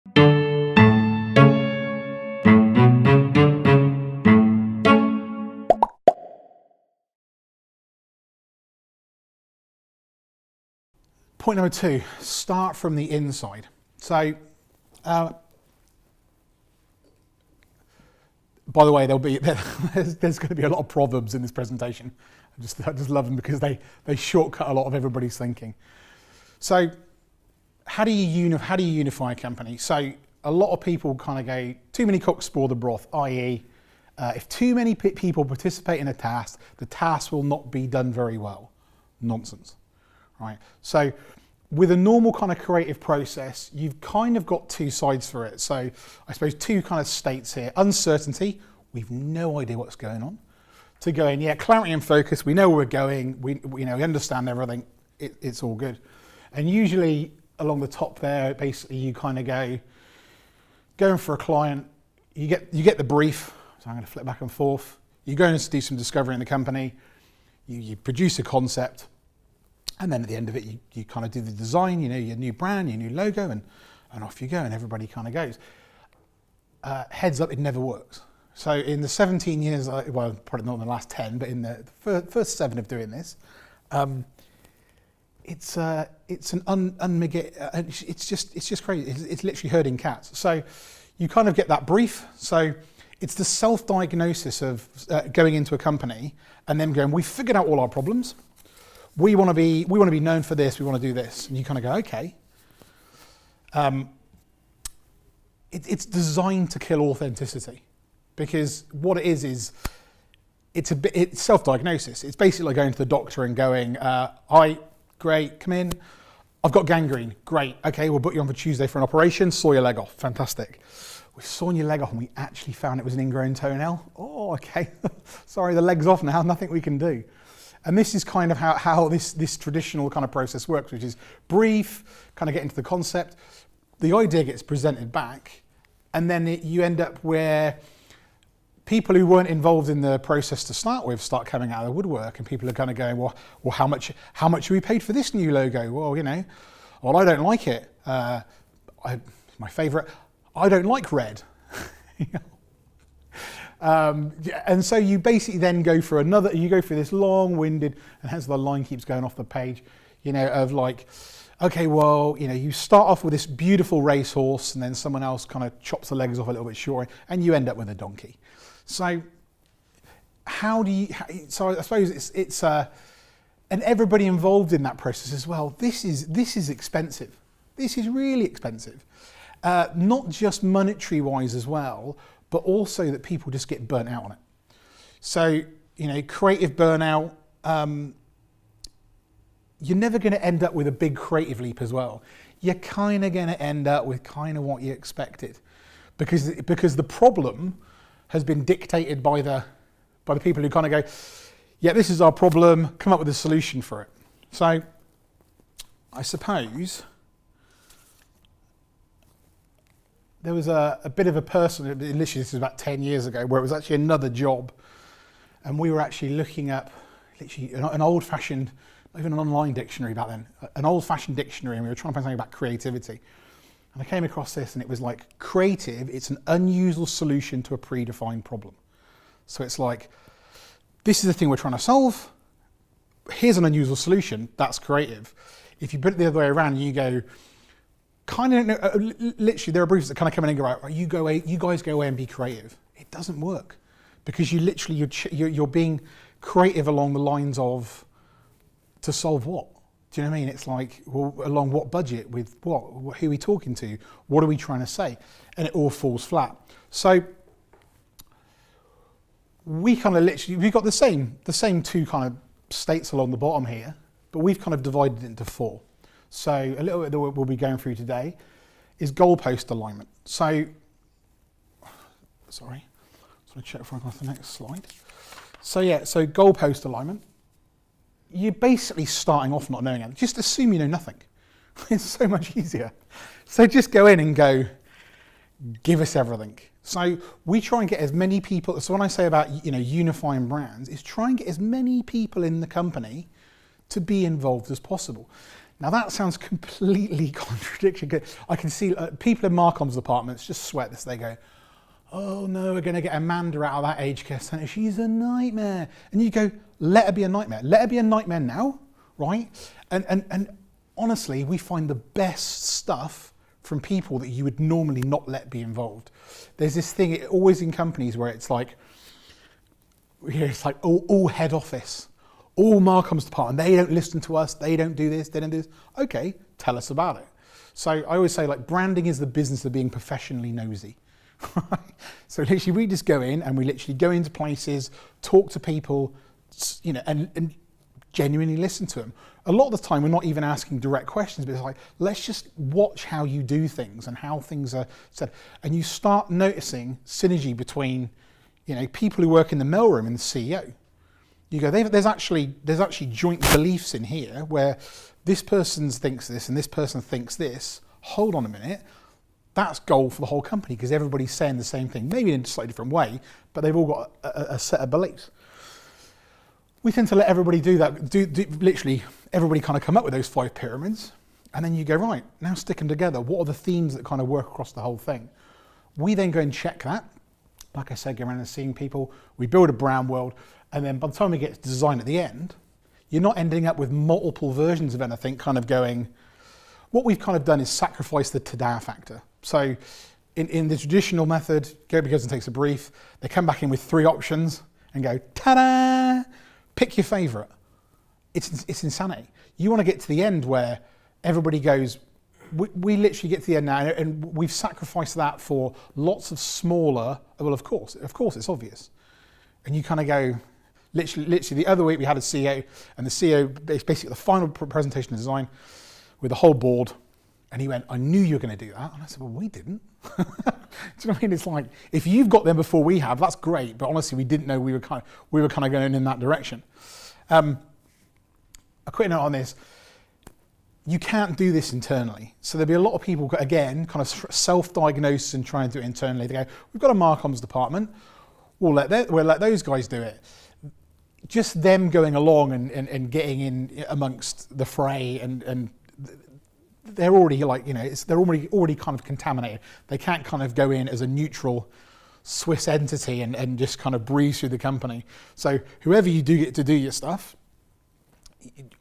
Point number 2, start from the inside. So, by the way, there's going to be a lot of proverbs in this presentation. I just love them because they shortcut a lot of everybody's thinking. So, how do you unify a company? So, a lot of people kind of go, too many cooks spoil the broth, i.e., if too many people participate in a task, the task will not be done very well. Nonsense, right? So, with a normal kind of creative process, you've kind of got two sides for it. So I suppose two kind of states here. Uncertainty, we've no idea what's going on. To going, yeah, clarity and focus, we know where we're going, we understand everything, it's all good. And usually along the top there, basically you kind of going for a client, you get the brief, so I'm going to flip back and forth. You go and do some discovery in the company, you produce a concept, and then at the end of it, you kind of do the design, your new brand, your new logo, and off you go, and everybody kind of goes. Heads up, it never works. So in the 17 years, well, probably not in the last 10, but in the first 7 of doing this, it's just crazy. It's literally herding cats. So you kind of get that brief. So it's the self-diagnosis of going into a company and then going, we've figured out all our problems. We want to be known for this. We want to do this, and you kind of go, okay. It's designed to kill authenticity, because what it is it's self-diagnosis. It's basically like going to the doctor and going, "Hi, great, come in. I've got gangrene. Great. Okay, we'll book you on for Tuesday for an operation. Saw your leg off. Fantastic. We've sawn your leg off, and we actually found it was an ingrown toenail. Oh, okay. Sorry, the leg's off now. Nothing we can do." And this is kind of how this traditional kind of process works, which is brief, kind of get into the concept, the idea gets presented back, and then you end up where people who weren't involved in the process to start with start coming out of the woodwork, and people are kind of going, well, how much are we paid for this new logo? Well, well, I don't like it. My favourite, I don't like red. And so you basically then go through this long-winded, and hence the line keeps going off the page, of like, okay, well, you start off with this beautiful racehorse, and then someone else kind of chops the legs off a little bit short, and you end up with a donkey. So so I suppose it's and everybody involved in that process as well. This is expensive. This is really expensive, not just monetary wise as well, but also that people just get burnt out on it. So, creative burnout, you're never going to end up with a big creative leap as well. You're kind of going to end up with kind of what you expected, because the problem has been dictated by the people who kind of go, yeah, this is our problem, come up with a solution for it. So, I suppose there was a bit of a person, literally this was about 10 years ago, where it was actually another job, and we were actually looking up literally an old-fashioned, not even an online dictionary back then, an old-fashioned dictionary, and we were trying to find something about creativity. And I came across this, and it was like, creative, it's an unusual solution to a predefined problem. So it's like, this is the thing we're trying to solve, here's an unusual solution, that's creative. If you put it the other way around, you go, kind of literally, there are briefs that kind of come in and go, right, you guys go away and be creative. It doesn't work, because you're being creative along the lines of, to solve what? Do you know what I mean? It's like, well, along what budget, with what? Who are we talking to? What are we trying to say? And it all falls flat. So we kind of we've got the same two kind of states along the bottom here, but we've kind of divided it into 4. So a little bit that we'll be going through today is goalpost alignment. So, sorry, just want to check before I go to the next slide. So goalpost alignment. You're basically starting off not knowing anything. Just assume you know nothing. It's so much easier. So just go in and go, give us everything. So we try and get as many people. So when I say about unifying brands, is try and get as many people in the company to be involved as possible. Now that sounds completely contradictory. I can see people in Marcom's departments just sweat this. They go, oh no, we're going to get Amanda out of that aged care centre. She's a nightmare. And you go, let her be a nightmare. Let her be a nightmare now, right? And honestly, we find the best stuff from people that you would normally not let be involved. There's this thing, always in companies where it's like all head office, all Marcom's department, they don't listen to us, they don't do this, they don't do this. Okay, tell us about it. So I always say, like, branding is the business of being professionally nosy. So literally we just go in and we literally go into places, talk to people, you know, and genuinely listen to them. A lot of the time we're not even asking direct questions, but it's like, let's just watch how you do things and how things are said. And you start noticing synergy between, you know, people who work in the mailroom and the CEO. You go, there's actually joint beliefs in here where this person thinks this and this person thinks this. Hold on a minute. That's gold for the whole company because everybody's saying the same thing, maybe in a slightly different way, but they've all got a set of beliefs. We tend to let everybody do that, literally everybody kind of come up with those 5 pyramids, and then you go, right, now stick them together. What are the themes that kind of work across the whole thing? We then go and check that. Like I said, go around and seeing people, we build a brand world, and then by the time we get to design at the end, you're not ending up with multiple versions of anything kind of going. What we've kind of done is sacrifice the ta-da factor. So in the traditional method, Gobi goes and takes a brief, they come back in with 3 options and go, ta-da, pick your favourite. It's insanity. You want to get to the end where everybody goes, we literally get to the end now and we've sacrificed that for lots of smaller, well, of course it's obvious. And you kind of go, literally the other week we had a CEO, and the CEO, basically the final presentation of design with the whole board, and he went, I knew you were going to do that. And I said, well, we didn't. Do you know what I mean? It's like, if you've got them before we have, that's great. But honestly, we didn't know we were kind of going in that direction. A quick note on this. You can't do this internally. So there'll be a lot of people, again, kind of self-diagnose and try and do it internally. They go, we've got a Marcom's department. We'll let those guys do it. Just them going along and getting in amongst the fray and they're already like, you know, they're already kind of contaminated. They can't kind of go in as a neutral Swiss entity and just kind of breeze through the company. So whoever you do get to do your stuff,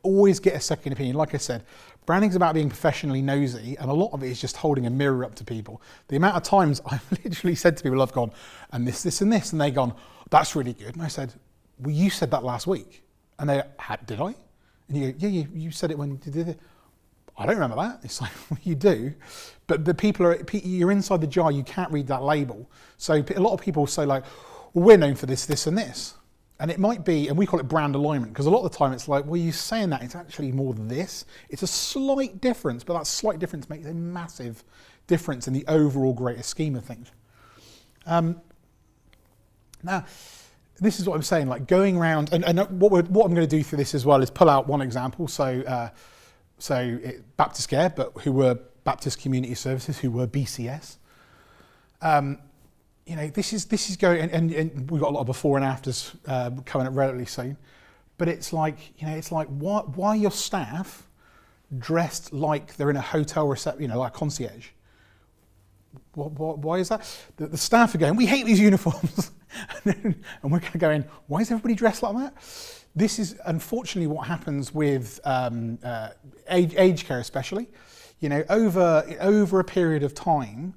always get a second opinion. Like I said, branding's about being professionally nosy, and a lot of it is just holding a mirror up to people. The amount of times I've literally said to people, I've gone, and this and this, and they've gone, that's really good. And I said, well, you said that last week. And they, did I? And you go, yeah, you said it when you did it. I don't remember that. It's like, well, you do. But the people you're inside the jar, you can't read that label. So a lot of people say like, well, we're known for this, this and this. And it might be, and we call it brand alignment, because a lot of the time it's like, well, you're saying that, it's actually more than this. It's a slight difference, but that slight difference makes a massive difference in the overall greater scheme of things. Now, this is what I'm saying, like going around, and what I'm going to do through this as well is pull out one example. So BaptistCare, but who were Baptist Community Services, who were BCS. You know, this is going, and we've got a lot of before and afters coming up relatively soon. But it's like, you know, it's like why are your staff dressed like they're in a hotel reception, you know, like concierge? Why is that? The staff are going, we hate these uniforms, and we're going, why is everybody dressed like that? This is unfortunately what happens with aged care, especially. You know, over a period of time,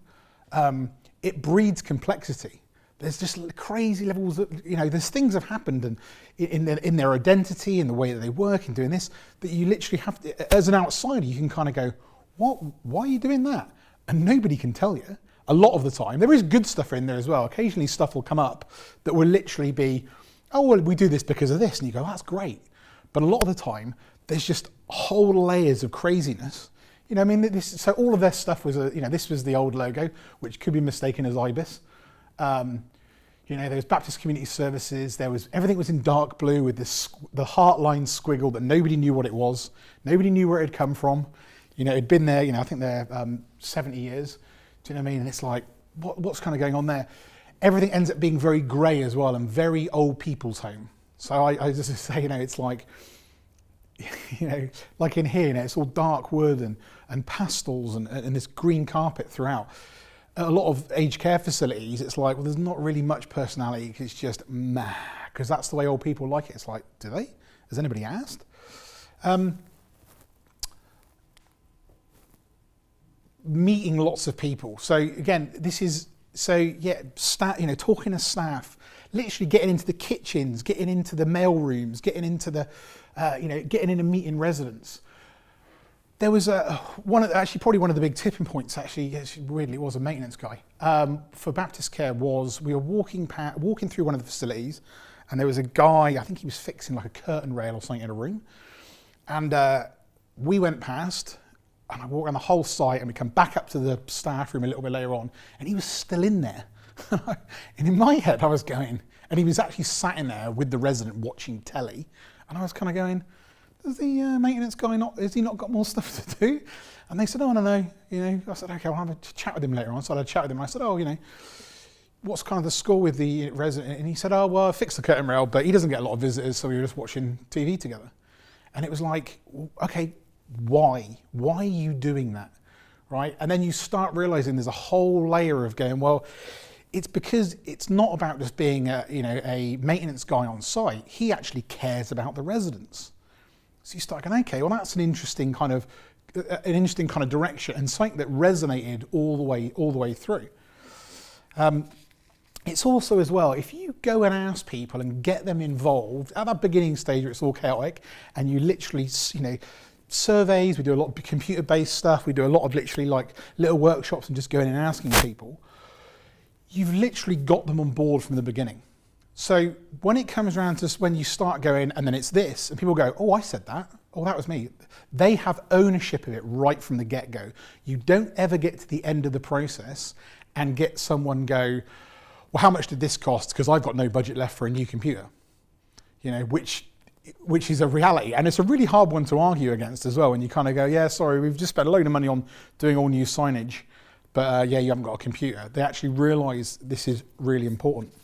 it breeds complexity. There's just crazy levels of, you know, there's things have happened and in their identity, in the way that they work, in doing this, that you literally have to, as an outsider, you can kind of go, what? Why are you doing that? And nobody can tell you. A lot of the time, there is good stuff in there as well. Occasionally, stuff will come up that will literally be, oh, well, we do this because of this. And you go, that's great. But a lot of the time, there's just whole layers of craziness. You know, I mean, so all of their stuff was, you know, this was the old logo, which could be mistaken as IBIS. You know, there was Baptist Community Services. Everything was in dark blue with the heartline squiggle that nobody knew what it was. Nobody knew where it had come from. You know, it'd been there, you know, I think they're 70 years. Do you know what I mean? And it's like, what's kind of going on there? Everything ends up being very grey as well and very old people's home. So I just say, you know, it's like, you know, like in here, you know, it's all dark wood and pastels and this green carpet throughout. A lot of aged care facilities, it's like, well, there's not really much personality. It's just meh, because that's the way old people like it. It's like, do they? Has anybody asked? Meeting lots of people. So again, this is, so yeah, you know, talking to staff, literally getting into the kitchens, getting into the mail rooms, getting into the, you know, getting in and meeting residents. There was probably one of the big tipping points, actually, weirdly, it was a maintenance guy, for BaptistCare was, we were walking through one of the facilities, and there was a guy, I think he was fixing like a curtain rail or something in a room. And we went past, and I walked around the whole site, and we come back up to the staff room a little bit later on, and he was still in there. And in my head, I was going, and he was actually sat in there with the resident watching telly, and I was kind of going, does the maintenance guy has he not got more stuff to do? And they said, oh, no, you know. I said, okay, I'll have a chat with him later on. So I had a chat with him, and I said, oh, you know, what's kind of the score with the resident? And he said, oh, well, I fixed the curtain rail, but he doesn't get a lot of visitors, so we were just watching TV together. And it was like, okay, why? Why are you doing that, right? And then you start realizing there's a whole layer of going, well, it's because it's not about just being a maintenance guy on site. He actually cares about the residents. So you start going, okay, well, that's an interesting kind of direction, and something that resonated all the way through. It's also as well, if you go and ask people and get them involved at that beginning stage where it's all chaotic, and you literally, you know, surveys, we do a lot of computer-based stuff, we do a lot of literally like little workshops and just going and asking people, you've literally got them on board from the beginning. So when it comes around to when you start going, and then it's this, and people go, oh, I said that, oh, that was me. They have ownership of it right from the get-go. You don't ever get to the end of the process and get someone go, well, how much did this cost? Because I've got no budget left for a new computer, you know, which is a reality. And it's a really hard one to argue against as well. And you kind of go, yeah, sorry, we've just spent a load of money on doing all new signage, but yeah, you haven't got a computer. They actually realise this is really important.